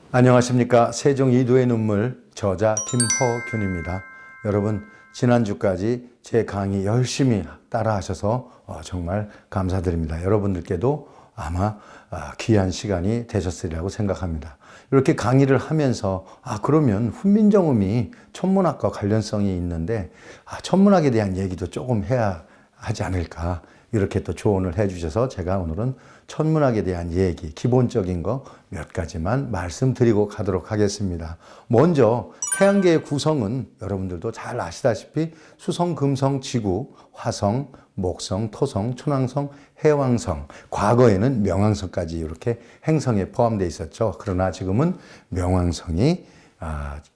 안녕하십니까. 세종 이도의 눈물 저자 김허균입니다. 여러분 지난주까지 제 강의 열심히 따라하셔서 정말 감사드립니다. 여러분들께도 아마 귀한 시간이 되셨으리라고 생각합니다. 이렇게 강의를 하면서 그러면 훈민정음이 천문학과 관련성이 있는데 천문학에 대한 얘기도 조금 해야 하지 않을까, 이렇게 또 조언을 해주셔서 제가 오늘은 천문학에 대한 얘기, 기본적인 거 몇 가지만 말씀드리고 가도록 하겠습니다. 먼저 태양계의 구성은 여러분들도 잘 아시다시피 수성, 금성, 지구, 화성, 목성, 토성, 천왕성, 해왕성, 과거에는 명왕성까지 이렇게 행성에 포함되어 있었죠. 그러나 지금은 명왕성이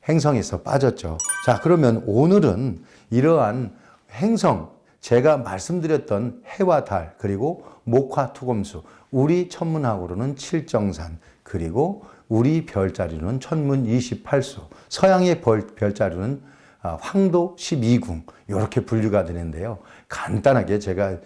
행성에서 빠졌죠. 자, 그러면 오늘은 이러한 행성, 제가 말씀드렸던 해와 달, 그리고 목화, 토금수, 우리 천문학으로는 칠정산, 그리고 우리 별자리로는 천문 28수, 서양의 별자리로는 황도 12궁, 이렇게 분류가 되는데요. 간단하게 제가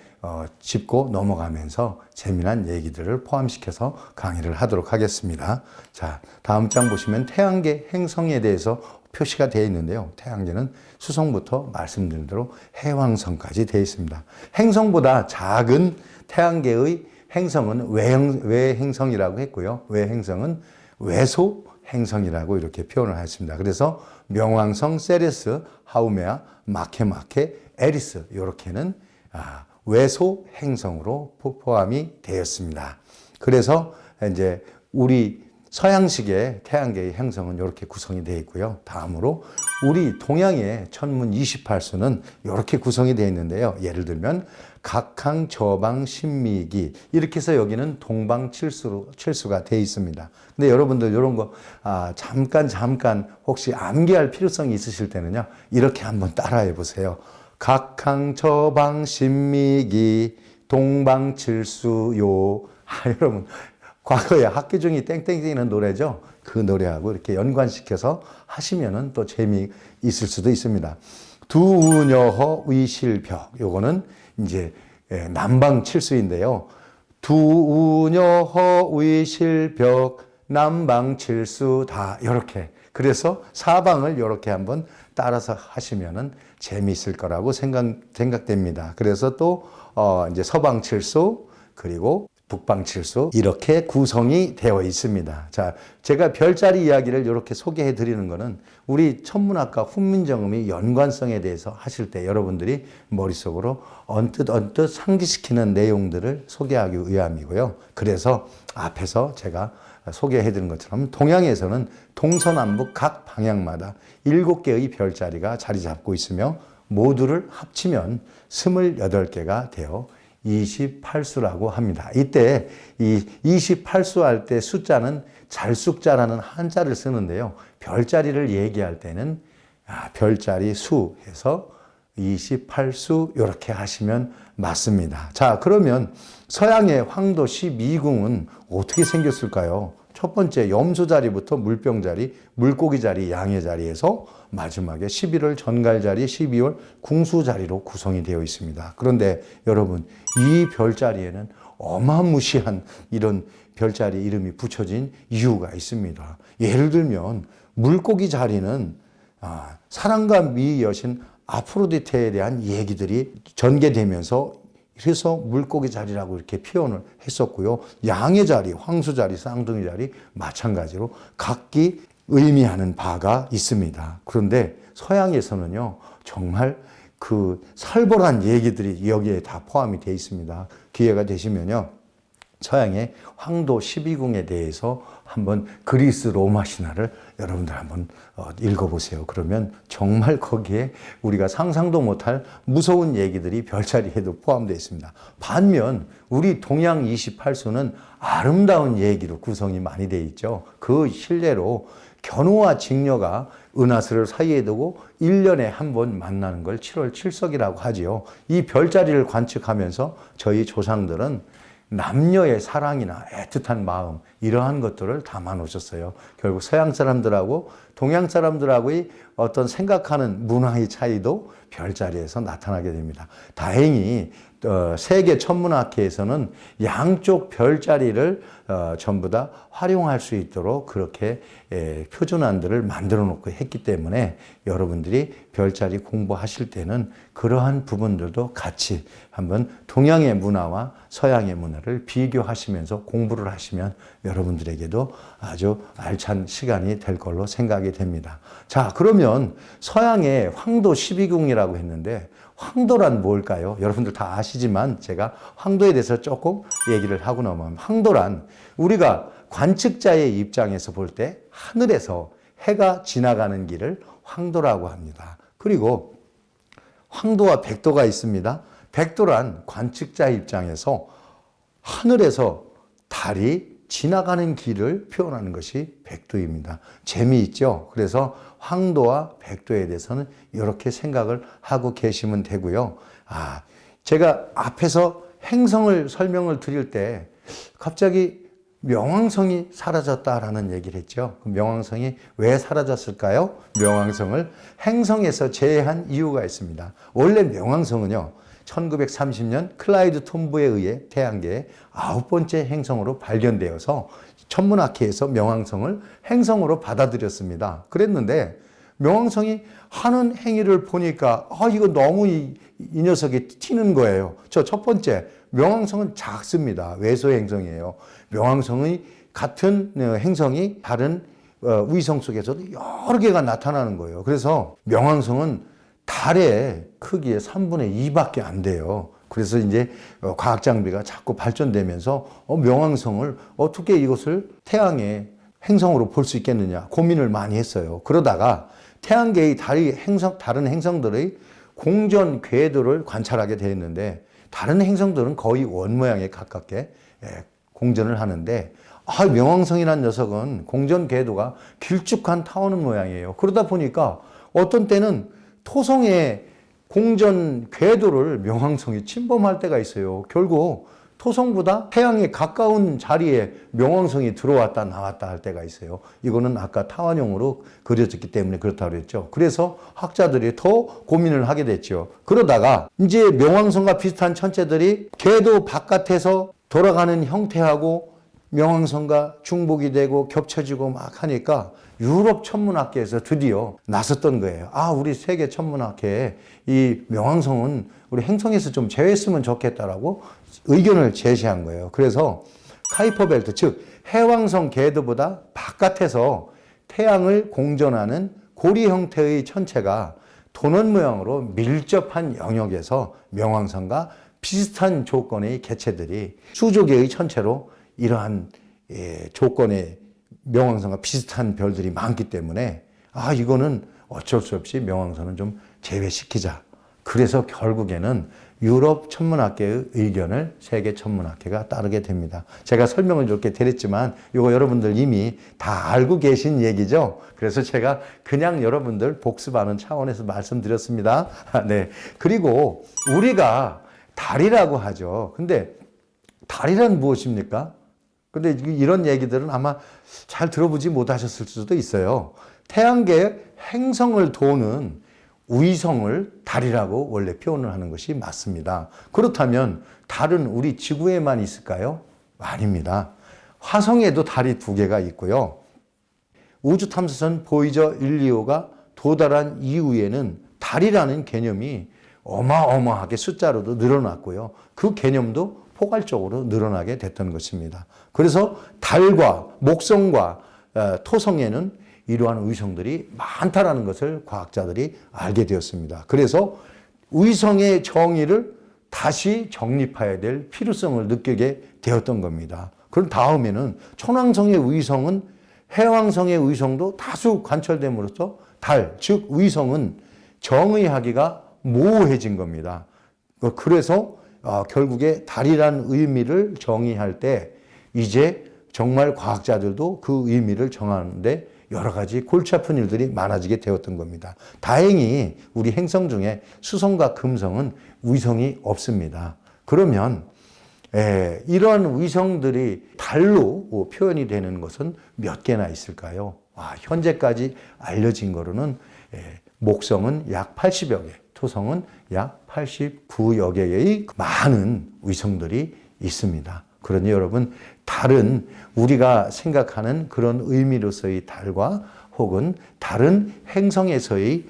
짚고 넘어가면서 재미난 얘기들을 포함시켜서 강의를 하도록 하겠습니다. 자, 다음 장 보시면 태양계 행성에 대해서 표시가 되어 있는데요. 태양계는 수성부터 말씀드린 대로 해왕성까지 되어 있습니다. 행성보다 작은 태양계의 행성은 외행성이라고 했고요. 외행성은 외소 행성이라고 이렇게 표현을 했습니다. 그래서 명왕성, 세레스, 하우메아, 마케마케, 에리스, 이렇게는 외소 행성으로 포함이 되었습니다. 그래서 이제 우리 서양식의 태양계의 행성은 이렇게 구성이 되어 있고요. 다음으로 우리 동양의 천문 28수는 이렇게 구성이 되어 있는데요. 예를 들면 각항, 저방, 신미기, 이렇게 해서 여기는 동방칠수가 되어 있습니다. 근데 여러분들 이런 거 잠깐 혹시 암기할 필요성이 있으실 때는요, 이렇게 한번 따라해 보세요. 각항, 저방, 신미기, 동방칠수요. 여러분 과거에 학기중이 땡땡이는 노래죠. 그 노래하고 이렇게 연관시켜서 하시면은 또 재미있을 수도 있습니다. 두우녀허 위실벽, 요거는 이제 남방칠수인데요. 두우녀허 위실벽 남방칠수다, 이렇게. 그래서 사방을 이렇게 한번 따라서 하시면은 재미있을 거라고 생각됩니다. 그래서 또 이제 서방칠수, 그리고 북방칠수, 이렇게 구성이 되어 있습니다. 자, 제가 별자리 이야기를 이렇게 소개해 드리는 것은 우리 천문학과 훈민정음이 연관성에 대해서 하실 때 여러분들이 머릿속으로 언뜻 상기시키는 내용들을 소개하기 위함이고요. 그래서 앞에서 제가 소개해 드린 것처럼 동양에서는 동서남북 각 방향마다 7개의 별자리가 자리 잡고 있으며 모두를 합치면 28개가 되어 28수라고 합니다. 이때 이 28수 할 때 숫자는 잘숫자라는 한자를 쓰는데요. 별자리를 얘기할 때는 별자리 수 해서 28수 이렇게 하시면 맞습니다. 자, 그러면 서양의 황도 12궁은 어떻게 생겼을까요? 첫 번째 염소자리부터 물병자리, 물고기자리, 양해자리에서 마지막에 11월 전갈자리, 12월 궁수자리로 구성이 되어 있습니다. 그런데 여러분, 이 별자리에는 어마무시한 이런 별자리 이름이 붙여진 이유가 있습니다. 예를 들면 물고기 자리는 사랑과 미의 여신 아프로디테에 대한 얘기들이 전개되면서 그래서 물고기 자리라고 이렇게 표현을 했었고요. 양의 자리, 황수 자리, 쌍둥이 자리 마찬가지로 각기 의미하는 바가 있습니다. 그런데 서양에서는요, 정말 그 살벌한 얘기들이 여기에 다 포함이 되어 있습니다. 기회가 되시면요, 서양의 황도 12궁에 대해서 한번 그리스 로마 신화를 여러분들 한번 읽어보세요. 그러면 정말 거기에 우리가 상상도 못할 무서운 얘기들이 별자리에도 포함되어 있습니다. 반면 우리 동양 28수는 아름다운 얘기로 구성이 많이 되어 있죠. 그 실례로 견우와 직녀가 은하수를 사이에 두고 1년에 한 번 만나는 걸 7월 칠석이라고 하지요. 이 별자리를 관측하면서 저희 조상들은 남녀의 사랑이나 애틋한 마음, 이러한 것들을 담아 놓으셨어요. 결국 서양 사람들하고 동양 사람들하고의 어떤 생각하는 문화의 차이도 별자리에서 나타나게 됩니다. 다행히 세계 천문학회에서는 양쪽 별자리를 전부 다 활용할 수 있도록 그렇게 표준안들을 만들어 놓고 했기 때문에 여러분들이 별자리 공부하실 때는 그러한 부분들도 같이 한번 동양의 문화와 서양의 문화를 비교하시면서 공부를 하시면 여러분들에게도 아주 알찬 시간이 될 걸로 생각이 됩니다. 자, 그러면 서양의 황도 12궁이라고 했는데 황도란 뭘까요? 여러분들 다 아시지만 제가 황도에 대해서 조금 얘기를 하고 넘어가면, 황도란 우리가 관측자의 입장에서 볼 때 하늘에서 해가 지나가는 길을 황도라고 합니다. 그리고 황도와 백도가 있습니다. 백도란 관측자의 입장에서 하늘에서 달이 지나가는 길을 표현하는 것이 백도입니다. 재미있죠? 그래서 황도와 백도에 대해서는 이렇게 생각을 하고 계시면 되고요. 제가 앞에서 행성을 설명을 드릴 때 갑자기 명왕성이 사라졌다라는 얘기를 했죠. 명왕성이 왜 사라졌을까요? 명왕성을 행성에서 제외한 이유가 있습니다. 원래 명왕성은요, 1930년 클라이드 톰브에 의해 태양계의 9번째 행성으로 발견되어서 천문학회에서 명왕성을 행성으로 받아들였습니다. 그랬는데 명왕성이 하는 행위를 보니까 이거 너무 이 녀석이 튀는 거예요. 첫 번째, 명왕성은 작습니다. 외소 행성이에요. 명왕성의 같은 행성이 다른 위성 속에서도 여러 개가 나타나는 거예요. 그래서 명왕성은 달의 크기의 3분의 2밖에 안 돼요. 그래서 이제 과학 장비가 자꾸 발전되면서 명왕성을 어떻게 이것을 태양의 행성으로 볼 수 있겠느냐 고민을 많이 했어요. 그러다가 태양계의 다른 행성들의 공전 궤도를 관찰하게 되었는데 다른 행성들은 거의 원 모양에 가깝게 공전을 하는데 명왕성이라는 녀석은 공전 궤도가 길쭉한 타원 모양이에요. 그러다 보니까 어떤 때는 토성의 공전 궤도를 명왕성이 침범할 때가 있어요. 결국 토성보다 태양에 가까운 자리에 명왕성이 들어왔다 나왔다 할 때가 있어요. 이거는 아까 타원형으로 그려졌기 때문에 그렇다고 그랬죠. 그래서 학자들이 더 고민을 하게 됐죠. 그러다가 이제 명왕성과 비슷한 천체들이 궤도 바깥에서 돌아가는 형태하고 명왕성과 중복이 되고 겹쳐지고 막 하니까 유럽 천문학계에서 드디어 나섰던 거예요. 우리 세계 천문학회에 이 명왕성은 우리 행성에서 좀 제외했으면 좋겠다라고 의견을 제시한 거예요. 그래서 카이퍼 벨트, 즉 해왕성 궤도보다 바깥에서 태양을 공전하는 고리 형태의 천체가 도넛 모양으로 밀접한 영역에서 명왕성과 비슷한 조건의 개체들이 수조 개의 천체로 이러한 조건의 명왕성과 비슷한 별들이 많기 때문에 이거는 어쩔 수 없이 명왕성은 좀 제외시키자. 그래서 결국에는 유럽 천문학계의 의견을 세계 천문학회가 따르게 됩니다. 제가 설명을 이렇게 드렸지만 이거 여러분들 이미 다 알고 계신 얘기죠. 그래서 제가 그냥 여러분들 복습하는 차원에서 말씀드렸습니다. 네. 그리고 우리가 달이라고 하죠. 근데 달이란 무엇입니까? 근데 이런 얘기들은 아마 잘 들어보지 못하셨을 수도 있어요. 태양계의 행성을 도는 위성을 달이라고 원래 표현을 하는 것이 맞습니다. 그렇다면 달은 우리 지구에만 있을까요? 아닙니다. 화성에도 달이 2개가 있고요. 우주탐사선 보이저 1, 2호가 도달한 이후에는 달이라는 개념이 어마어마하게 숫자로도 늘어났고요. 그 개념도 포괄적으로 늘어나게 됐던 것입니다. 그래서 달과 목성과 토성에는 이러한 위성들이 많다라는 것을 과학자들이 알게 되었습니다. 그래서 위성의 정의를 다시 정립해야 될 필요성을 느끼게 되었던 겁니다. 그런 다음에는 천왕성의 위성은 해왕성의 위성도 다수 관찰됨으로써 달, 즉 위성은 정의하기가 모호해진 겁니다. 그래서 결국에 달이라는 의미를 정의할 때 이제 정말 과학자들도 그 의미를 정하는데 여러 가지 골치 아픈 일들이 많아지게 되었던 겁니다. 다행히 우리 행성 중에 수성과 금성은 위성이 없습니다. 그러면 이러한 위성들이 달로 표현이 되는 것은 몇 개나 있을까요? 현재까지 알려진 거로는 목성은 약 80여 개, 토성은 약 89여 개의 많은 위성들이 있습니다. 그러니 여러분, 달은 우리가 생각하는 그런 의미로서의 달과 혹은 다른 행성에서의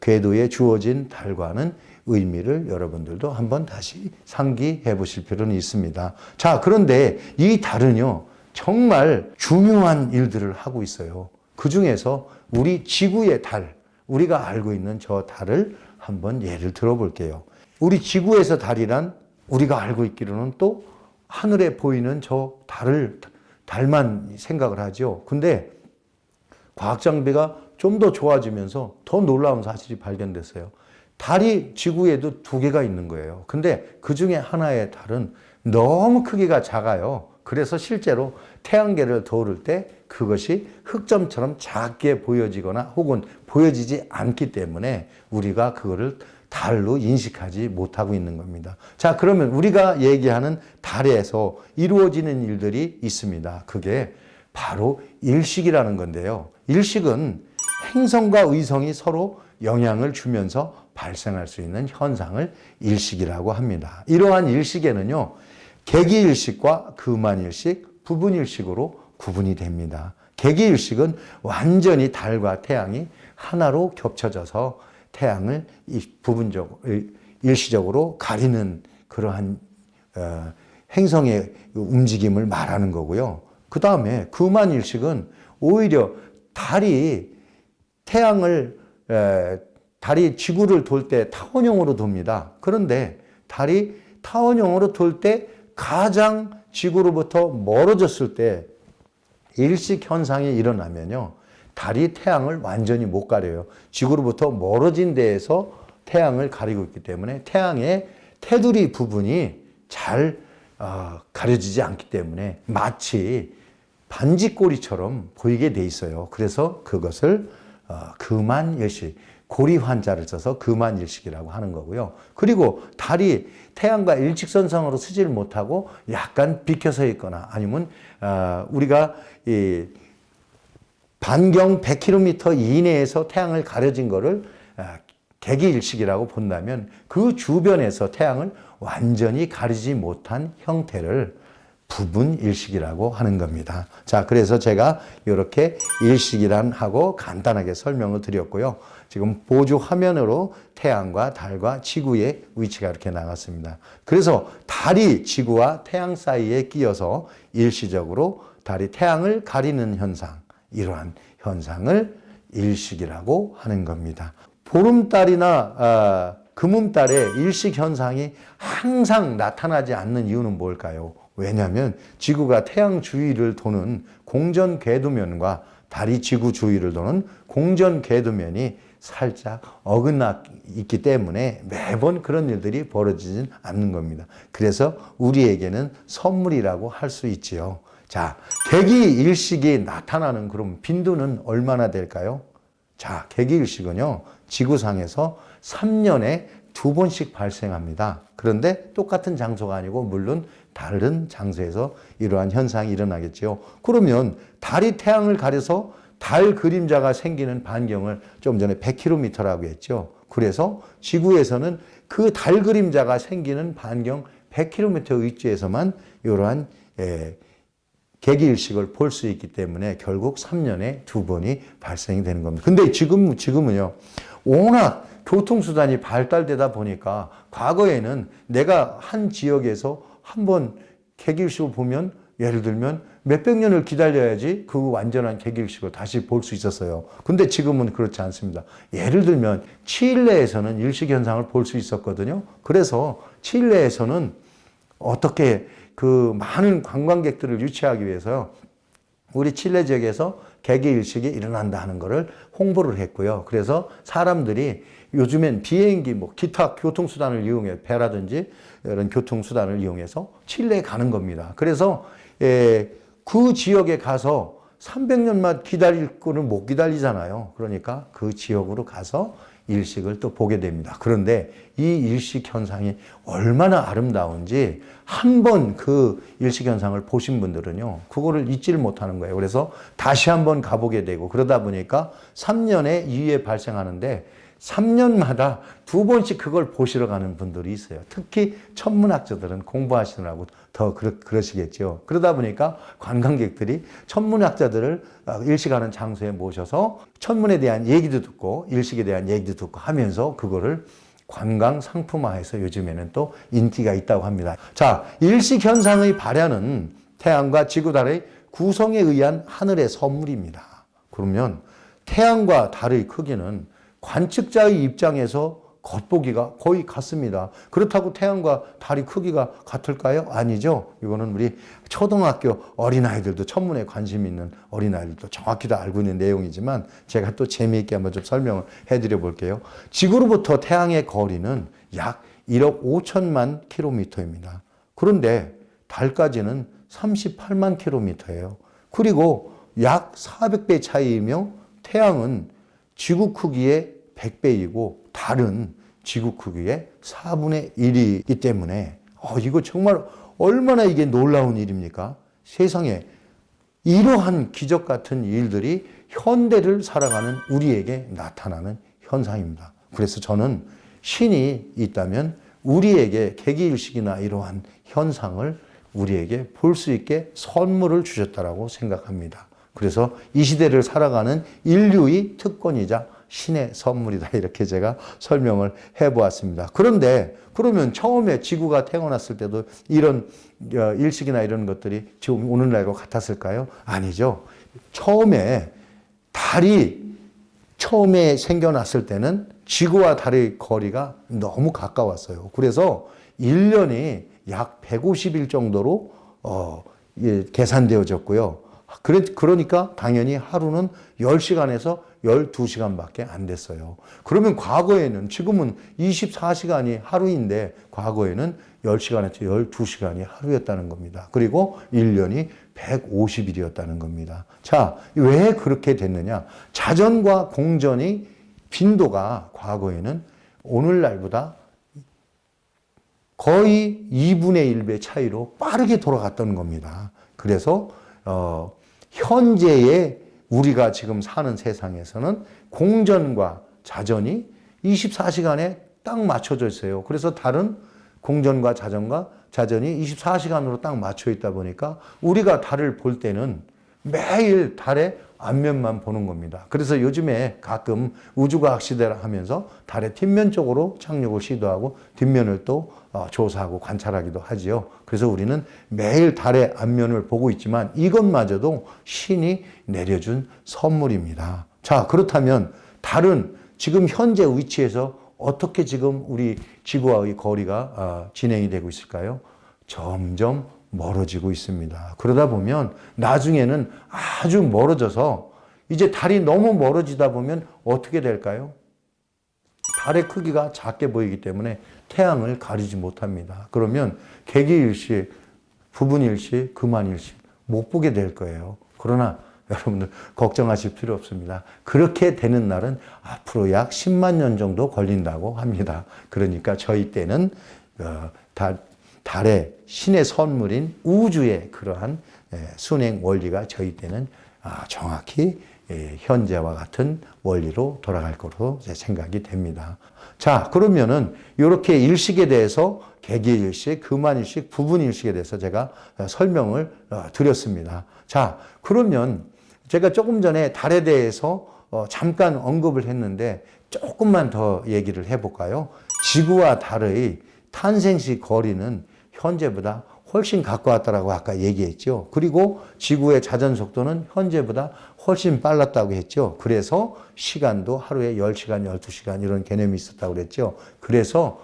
궤도에 주어진 달과는 의미를 여러분들도 한번 다시 상기해 보실 필요는 있습니다. 자, 그런데 이 달은요, 정말 중요한 일들을 하고 있어요. 그 중에서 우리 지구의 달, 우리가 알고 있는 저 달을 한번 예를 들어볼게요. 우리 지구에서 달이란 우리가 알고 있기로는 또 하늘에 보이는 저 달만 생각을 하죠. 근데 과학 장비가 좀 더 좋아지면서 더 놀라운 사실이 발견됐어요. 달이 지구에도 2개가 있는 거예요. 근데 그 중에 하나의 달은 너무 크기가 작아요. 그래서 실제로 태양계를 도울 때 그것이 흑점처럼 작게 보여지거나 혹은 보여지지 않기 때문에 우리가 그거를 달로 인식하지 못하고 있는 겁니다. 자, 그러면 우리가 얘기하는 달에서 이루어지는 일들이 있습니다. 그게 바로 일식이라는 건데요. 일식은 행성과 의성이 서로 영향을 주면서 발생할 수 있는 현상을 일식이라고 합니다. 이러한 일식에는요, 개기일식과 금환일식, 부분일식으로 구분이 됩니다. 개기일식은 완전히 달과 태양이 하나로 겹쳐져서 태양을 일시적으로 가리는 그러한 행성의 움직임을 말하는 거고요. 그 다음에 금환일식은 오히려 달이 지구를 돌 때 타원형으로 돕니다. 그런데 달이 타원형으로 돌 때 가장 지구로부터 멀어졌을 때 일식 현상이 일어나면요, 달이 태양을 완전히 못 가려요. 지구로부터 멀어진 데에서 태양을 가리고 있기 때문에 태양의 테두리 부분이 잘 가려지지 않기 때문에 마치 반지꼬리처럼 보이게 돼 있어요. 그래서 그것을 금환일식, 고리 환자를 써서 금환일식이라고 하는 거고요. 그리고 달이 태양과 일직선상으로 서지를 못하고 약간 비켜서 있거나 아니면 우리가 이 반경 100km 이내에서 태양을 가려진 거를 개기일식이라고 본다면 그 주변에서 태양을 완전히 가리지 못한 형태를 부분일식이라고 하는 겁니다. 자, 그래서 제가 이렇게 일식이란 하고 간단하게 설명을 드렸고요. 지금 보조 화면으로 태양과 달과 지구의 위치가 이렇게 나갔습니다. 그래서 달이 지구와 태양 사이에 끼어서 일시적으로 달이 태양을 가리는 현상, 이러한 현상을 일식이라고 하는 겁니다. 보름달이나 금음달에 일식 현상이 항상 나타나지 않는 이유는 뭘까요? 왜냐하면 지구가 태양 주위를 도는 공전 궤도면과 달이 지구 주위를 도는 공전 궤도면이 살짝 어긋나 있기 때문에 매번 그런 일들이 벌어지진 않는 겁니다. 그래서 우리에게는 선물이라고 할 수 있지요. 자, 개기일식이 나타나는 그럼 빈도는 얼마나 될까요? 자, 개기일식은요, 지구상에서 3년에 2번씩 발생합니다. 그런데 똑같은 장소가 아니고 물론 다른 장소에서 이러한 현상이 일어나겠죠. 그러면 달이 태양을 가려서 달 그림자가 생기는 반경을 좀 전에 100km라고 했죠. 그래서 지구에서는 그 달 그림자가 생기는 반경 100km 위치에서만 이러한 개기일식을 볼 수 있기 때문에 결국 3년에 2번이 발생이 되는 겁니다. 근데 지금은요, 워낙 교통수단이 발달되다 보니까 과거에는 내가 한 지역에서 한번 개기일식을 보면 예를 들면 몇백 년을 기다려야지 그 완전한 개기일식을 다시 볼 수 있었어요. 근데 지금은 그렇지 않습니다. 예를 들면 칠레에서는 일식 현상을 볼 수 있었거든요. 그래서 칠레에서는 어떻게 그 많은 관광객들을 유치하기 위해서 우리 칠레 지역에서 개기일식이 일어난다 하는 것을 홍보를 했고요. 그래서 사람들이 요즘엔 비행기, 기타 교통수단을 이용해, 배라든지 이런 교통수단을 이용해서 칠레에 가는 겁니다. 그래서 그 지역에 가서 300년만 기다릴 거는 못 기다리잖아요. 그러니까 그 지역으로 가서 일식을 또 보게 됩니다. 그런데 이 일식 현상이 얼마나 아름다운지 한번 그 일식 현상을 보신 분들은요, 그거를 잊지를 못하는 거예요. 그래서 다시 한번 가보게 되고 그러다 보니까 3년에 2회 발생하는데 3년마다 2번씩 그걸 보시러 가는 분들이 있어요. 특히 천문학자들은 공부하시느라고 더 그러시겠죠. 그러다 보니까 관광객들이 천문학자들을 일식하는 장소에 모셔서 천문에 대한 얘기도 듣고 일식에 대한 얘기도 듣고 하면서 그거를 관광 상품화해서 요즘에는 또 인기가 있다고 합니다. 자, 일식 현상의 발현은 태양과 지구, 달의 구성에 의한 하늘의 선물입니다. 그러면 태양과 달의 크기는 관측자의 입장에서 겉보기가 거의 같습니다. 그렇다고 태양과 달이 크기가 같을까요? 아니죠. 이거는 우리 초등학교 어린아이들도 천문에 관심 있는 어린아이들도 정확히 다 알고 있는 내용이지만 제가 또 재미있게 한번 좀 설명을 해드려 볼게요. 지구로부터 태양의 거리는 약 1억 5천만 킬로미터입니다. 그런데 달까지는 38만 킬로미터예요. 그리고 약 400배 차이이며 태양은 지구 크기의 100배이고 달은 지구 크기의 4분의 1이기 때문에 이거 정말 얼마나 이게 놀라운 일입니까? 세상에 이러한 기적 같은 일들이 현대를 살아가는 우리에게 나타나는 현상입니다. 그래서 저는 신이 있다면 우리에게 개기일식이나 이러한 현상을 우리에게 볼 수 있게 선물을 주셨다라고 생각합니다. 그래서 이 시대를 살아가는 인류의 특권이자 신의 선물이다. 이렇게 제가 설명을 해보았습니다. 그런데 그러면 처음에 지구가 태어났을 때도 이런 일식이나 이런 것들이 지금 오늘날과 같았을까요? 아니죠. 달이 처음에 생겨났을 때는 지구와 달의 거리가 너무 가까웠어요. 그래서 1년이 약 150일 정도로 계산되어졌고요. 그러니까 당연히 하루는 10시간에서 12시간밖에 안 됐어요. 그러면 과거에는 지금은 24시간이 하루인데 과거에는 10시간에서 12시간이 하루였다는 겁니다. 그리고 1년이 150일이었다는 겁니다. 자, 왜 그렇게 됐느냐? 자전과 공전의 빈도가 과거에는 오늘날보다 거의 2분의 1배 차이로 빠르게 돌아갔던 겁니다. 그래서 현재의 우리가 지금 사는 세상에서는 공전과 자전이 24시간에 딱 맞춰져 있어요. 그래서 달은 공전과 자전이 24시간으로 딱 맞춰 있다 보니까 우리가 달을 볼 때는 매일 달의 앞면만 보는 겁니다. 그래서 요즘에 가끔 우주과학 시대를 하면서 달의 뒷면 쪽으로 착륙을 시도하고 뒷면을 또 조사하고 관찰하기도 하지요. 그래서 우리는 매일 달의 앞면을 보고 있지만 이것마저도 신이 내려준 선물입니다. 자, 그렇다면 달은 지금 현재 위치에서 어떻게 지금 우리 지구와의 거리가 진행이 되고 있을까요? 점점 멀어지고 있습니다. 그러다 보면 나중에는 아주 멀어져서 이제 달이 너무 멀어지다 보면 어떻게 될까요? 달의 크기가 작게 보이기 때문에 태양을 가리지 못합니다. 그러면 개기일식, 부분일식, 금환일식 못 보게 될 거예요. 그러나 여러분들 걱정하실 필요 없습니다. 그렇게 되는 날은 앞으로 약 10만 년 정도 걸린다고 합니다. 그러니까 저희 때는 달의 신의 선물인 우주의 그러한 순행 원리가 저희 때는 정확히 현재와 같은 원리로 돌아갈 것으로 생각이 됩니다. 자, 그러면은 이렇게 일식에 대해서 개기일식, 금환일식, 부분일식에 대해서 제가 설명을 드렸습니다. 자, 그러면 제가 조금 전에 달에 대해서 잠깐 언급을 했는데 조금만 더 얘기를 해볼까요? 지구와 달의 탄생시 거리는 현재보다 훨씬 가까웠다라고 아까 얘기했죠. 그리고 지구의 자전 속도는 현재보다 훨씬 빨랐다고 했죠. 그래서 시간도 하루에 10시간, 12시간 이런 개념이 있었다고 그랬죠. 그래서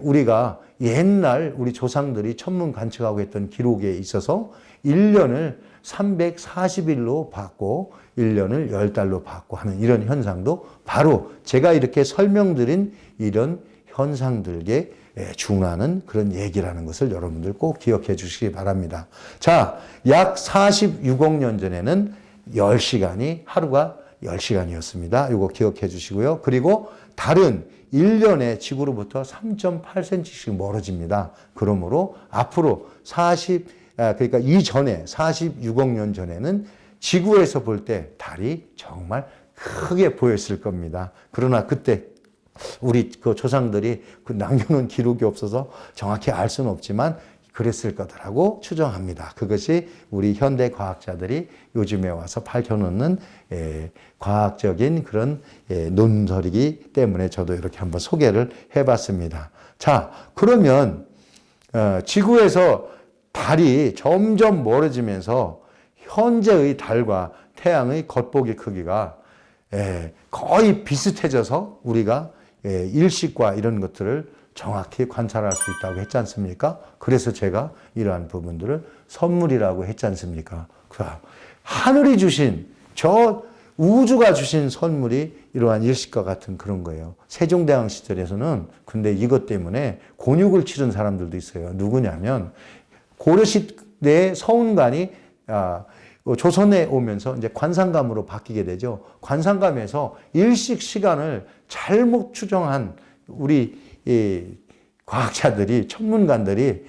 우리가 옛날 우리 조상들이 천문 관측하고 했던 기록에 있어서 1년을 340일로 받고 1년을 10달로 받고 하는 이런 현상도 바로 제가 이렇게 설명드린 이런 현상들에 준하는 그런 얘기라는 것을 여러분들 꼭 기억해 주시기 바랍니다. 자, 약 46억 년 전에는 10시간이 하루가 10시간이었습니다. 이거 기억해 주시고요. 그리고 달은 1년에 지구로부터 3.8cm씩 멀어집니다. 그러므로 앞으로 그러니까 이전에 46억 년 전에는 지구에서 볼 때 달이 정말 크게 보였을 겁니다. 그러나 그때 우리 그 조상들이 그 남겨놓은 기록이 없어서 정확히 알 수는 없지만 그랬을 거다라고 추정합니다. 그것이 우리 현대 과학자들이 요즘에 와서 밝혀놓는 과학적인 그런 논설이기 때문에 저도 이렇게 한번 소개를 해봤습니다. 자, 그러면 지구에서 달이 점점 멀어지면서 현재의 달과 태양의 겉보기 크기가 거의 비슷해져서 우리가 일식과 이런 것들을 정확히 관찰할 수 있다고 했지 않습니까? 그래서 제가 이러한 부분들을 선물이라고 했지 않습니까? 하늘이 주신, 저 우주가 주신 선물이 이러한 일식과 같은 그런 거예요. 세종대왕 시절에서는 근데 이것 때문에 곤욕을 치른 사람들도 있어요. 누구냐면 고려시대의 서운관이 조선에 오면서 이제 관상감으로 바뀌게 되죠. 관상감에서 일식 시간을 잘못 추정한 우리 과학자들이, 천문관들이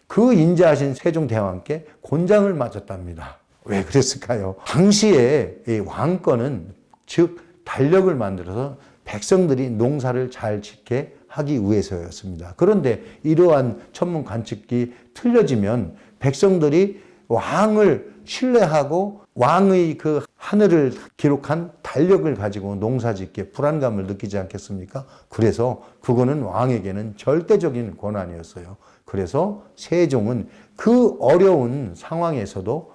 그 인자하신 세종대왕께 곤장을 맞았답니다. 왜 그랬을까요? 당시에 이 왕권은 즉 달력을 만들어서 백성들이 농사를 잘 짓게 하기 위해서였습니다. 그런데 이러한 천문 관측이 틀려지면 백성들이 왕을 신뢰하고 왕의 그 하늘을 기록한 달력을 가지고 농사짓기에 불안감을 느끼지 않겠습니까? 그래서 그거는 왕에게는 절대적인 권한이었어요. 그래서 세종은 그 어려운 상황에서도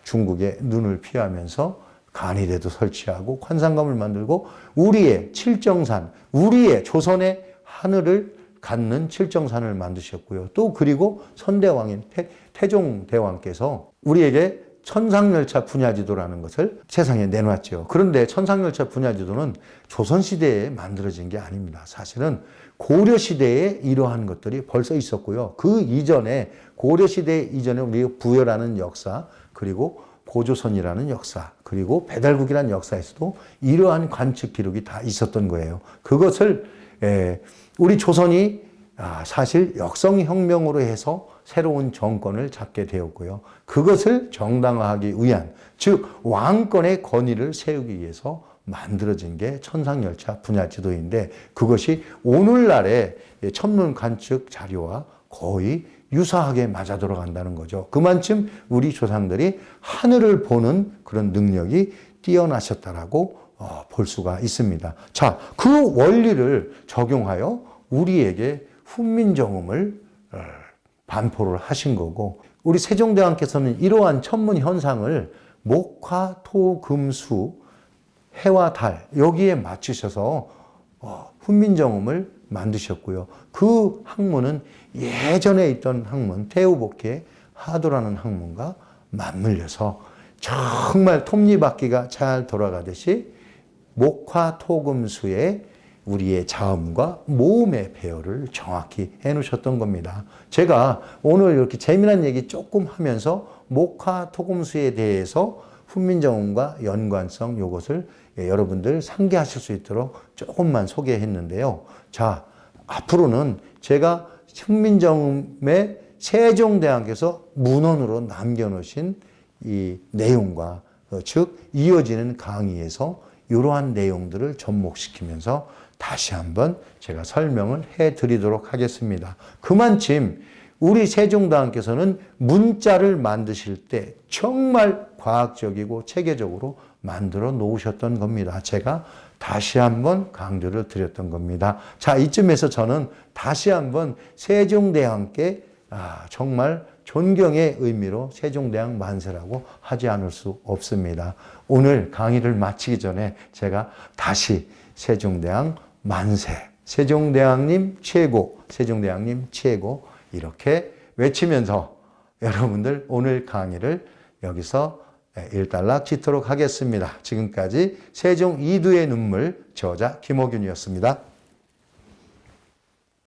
중국의 눈을 피하면서 간이대도 설치하고 관상감을 만들고 우리의 칠정산, 우리의 조선의 하늘을 갖는 칠정산을 만드셨고요. 또 그리고 선대왕인 태종대왕께서 우리에게 천상열차 분야지도라는 것을 세상에 내놨죠. 그런데 천상열차 분야지도는 조선시대에 만들어진 게 아닙니다. 사실은 고려시대에 이러한 것들이 벌써 있었고요. 그 이전에, 고려시대 이전에 우리가 부여라는 역사, 그리고 고조선이라는 역사, 그리고 배달국이라는 역사에서도 이러한 관측 기록이 다 있었던 거예요. 그것을 우리 조선이 사실 역성혁명으로 해서 새로운 정권을 잡게 되었고요. 그것을 정당화하기 위한, 즉 왕권의 권위를 세우기 위해서 만들어진 게 천상열차 분야지도인데 그것이 오늘날의 천문 관측 자료와 거의 유사하게 맞아 들어간다는 거죠. 그만큼 우리 조상들이 하늘을 보는 그런 능력이 뛰어나셨다라고 볼 수가 있습니다. 자, 그 원리를 적용하여 우리에게 훈민정음을 반포를 하신 거고, 우리 세종대왕께서는 이러한 천문 현상을 목화, 토, 금, 수, 해와 달 여기에 맞추셔서 훈민정음을 만드셨고요. 그 학문은 예전에 있던 학문, 태우복희의 하도라는 학문과 맞물려서 정말 톱니바퀴가 잘 돌아가듯이 목화, 토, 금, 수의 우리의 자음과 모음의 배열을 정확히 해놓으셨던 겁니다. 제가 오늘 이렇게 재미난 얘기 조금 하면서 목화, 토, 금, 수에 대해서 훈민정음과 연관성 요것을 여러분들 상기하실 수 있도록 조금만 소개했는데요. 자, 앞으로는 제가 훈민정음의 세종대왕께서 문헌으로 남겨놓으신 이 내용과 즉 이어지는 강의에서 이러한 내용들을 접목시키면서 다시 한번 제가 설명을 해드리도록 하겠습니다. 그만큼 우리 세종대왕께서는 문자를 만드실 때 정말 과학적이고 체계적으로 만들어 놓으셨던 겁니다. 제가 다시 한번 강조를 드렸던 겁니다. 자, 이쯤에서 저는 다시 한번 세종대왕께 정말 존경의 의미로 세종대왕 만세라고 하지 않을 수 없습니다. 오늘 강의를 마치기 전에 제가 다시 세종대왕 만세, 세종대왕님 최고, 세종대왕님 최고 이렇게 외치면서 여러분들 오늘 강의를 여기서 일단락 짓도록 하겠습니다. 지금까지 세종 이두의 눈물 저자 김호균이었습니다.